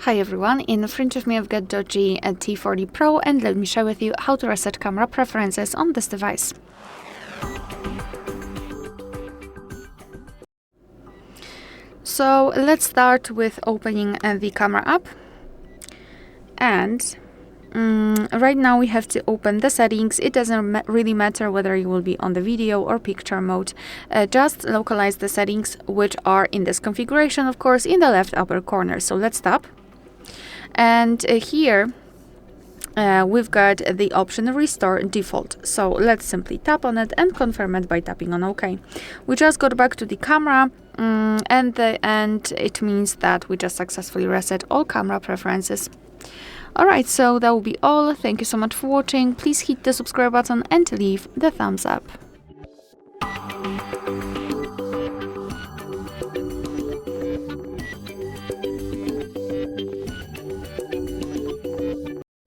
Hi everyone, in front of me I've got DOOGEE T40 Pro, and let me share with you how to reset camera preferences on this device. So let's start with opening the camera app, and right now we have to open the settings. It doesn't really matter whether you will be on the video or picture mode. Just localize the settings, which are in this configuration, of course, in the left upper corner. So let's tap. And here we've got the option Restore Default. So let's simply tap on it and confirm it by tapping on OK. We just got back to the camera, and it means that we just successfully reset all camera preferences. Alright, so that will be all. Thank you so much for watching. Please hit the subscribe button and leave the thumbs up.